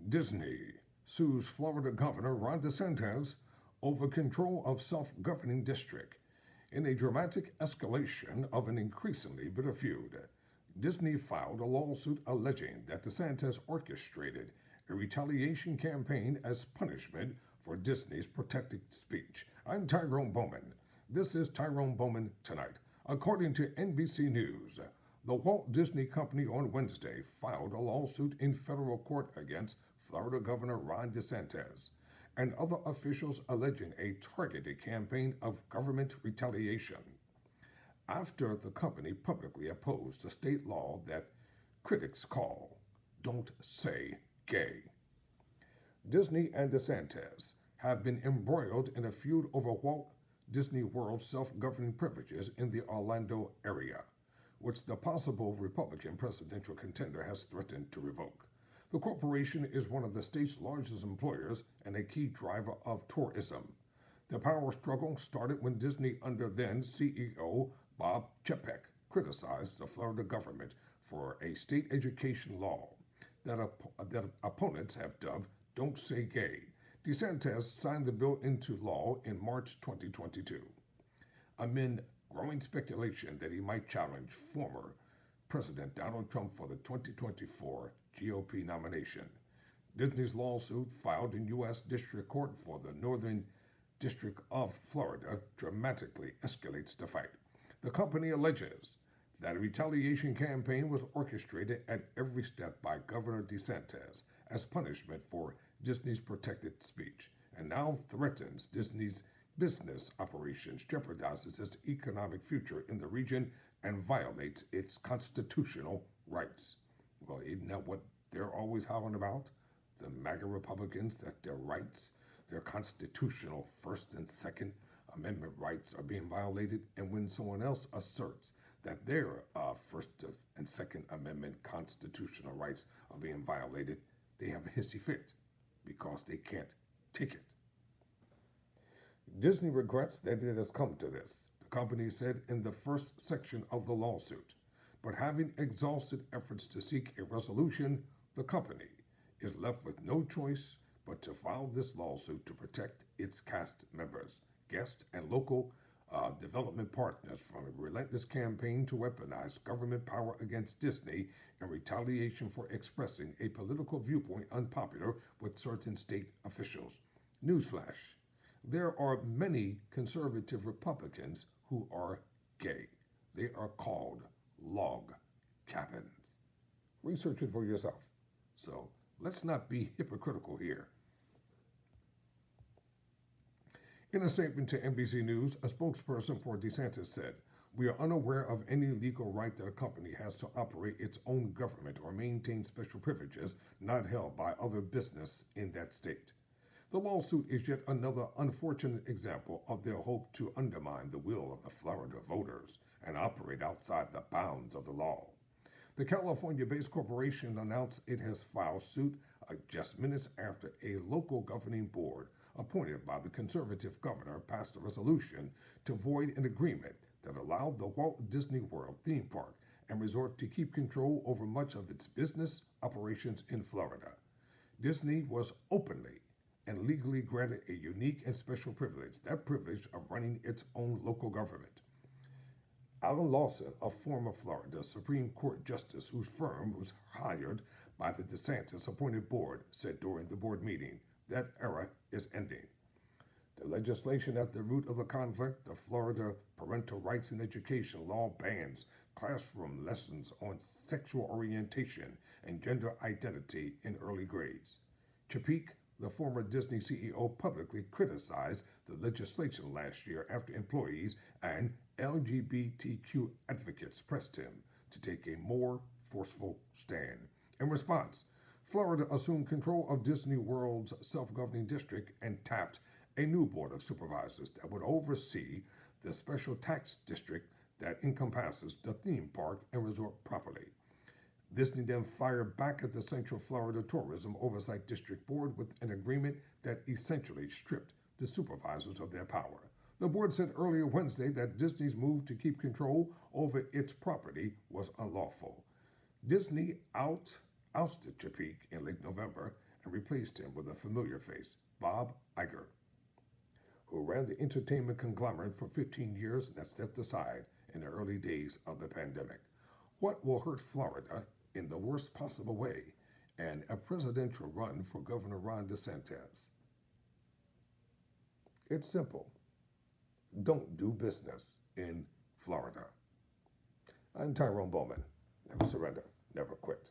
Disney sues Florida Governor Ron DeSantis over control of self-governing district. In a dramatic escalation of an increasingly bitter feud, Disney filed a lawsuit alleging that DeSantis orchestrated a retaliation campaign as punishment for Disney's protected speech. I'm Tyrone Bowman. This is Tyrone Bowman Tonight. According to NBC News, the Walt Disney Company on Wednesday filed a lawsuit in federal court against Florida Governor Ron DeSantis and other officials alleging a targeted campaign of government retaliation after the company publicly opposed a state law that critics call Don't Say Gay. Disney and DeSantis have been embroiled in a feud over Walt Disney World's self-governing privileges in the Orlando area, which the possible Republican presidential contender has threatened to revoke. The corporation is one of the state's largest employers and a key driver of tourism. The power struggle started when Disney, under then CEO Bob Chapek, criticized the Florida government for a state education law that opponents have dubbed Don't Say Gay. DeSantis signed the bill into law in March 2022, amid growing speculation that he might challenge former President Donald Trump for the 2024 GOP nomination. Disney's lawsuit, filed in U.S. District Court for the Northern District of Florida, dramatically escalates the fight. The company alleges that a retaliation campaign was orchestrated at every step by Governor DeSantis as punishment for Disney's protected speech, and now threatens Disney's business operations, jeopardizes its economic future in the region, and violates its constitutional rights. Well, isn't that what they're always howling about? The MAGA Republicans, that their rights, their constitutional First and Second Amendment rights are being violated, and when someone else asserts that their First and Second Amendment constitutional rights are being violated, they have a hissy fit because they can't take it. Disney regrets that it has come to this, the company said in the first section of the lawsuit. But having exhausted efforts to seek a resolution, the company is left with no choice but to file this lawsuit to protect its cast members, guests, and local development partners from a relentless campaign to weaponize government power against Disney in retaliation for expressing a political viewpoint unpopular with certain state officials. Newsflash: there are many conservative Republicans who are gay. They are called log cabins. Research it for yourself. So let's not be hypocritical here. In a statement to NBC News, a spokesperson for DeSantis said, "We are unaware of any legal right that a company has to operate its own government or maintain special privileges not held by other business in that state." The lawsuit is yet another unfortunate example of their hope to undermine the will of the Florida voters and operate outside the bounds of the law. The California-based corporation announced it has filed suit just minutes after a local governing board appointed by the conservative governor passed a resolution to void an agreement that allowed the Walt Disney World theme park and resort to keep control over much of its business operations in Florida. Disney was openly and legally granted a unique and special privilege, that privilege of running its own local government. Alan Lawson, a former Florida Supreme Court justice whose firm was hired by the DeSantis appointed board, said during the board meeting, that era is ending. The legislation at the root of the conflict, the Florida Parental Rights in Education law, bans classroom lessons on sexual orientation and gender identity in early grades. Chapek, the former Disney CEO, publicly criticized the legislation last year after employees and LGBTQ advocates pressed him to take a more forceful stand. In response, Florida assumed control of Disney World's self-governing district and tapped a new board of supervisors that would oversee the special tax district that encompasses the theme park and resort property. Disney then fired back at the Central Florida Tourism Oversight District Board with an agreement that essentially stripped the supervisors of their power. The board said earlier Wednesday that Disney's move to keep control over its property was unlawful. Disney ousted Chapek in late November and replaced him with a familiar face, Bob Iger, who ran the entertainment conglomerate for 15 years and stepped aside in the early days of the pandemic. What will hurt Florida in the worst possible way? And a presidential run for Governor Ron DeSantis. It's simple. Don't do business in Florida. I'm Tyrone Bowman. Never surrender, never quit.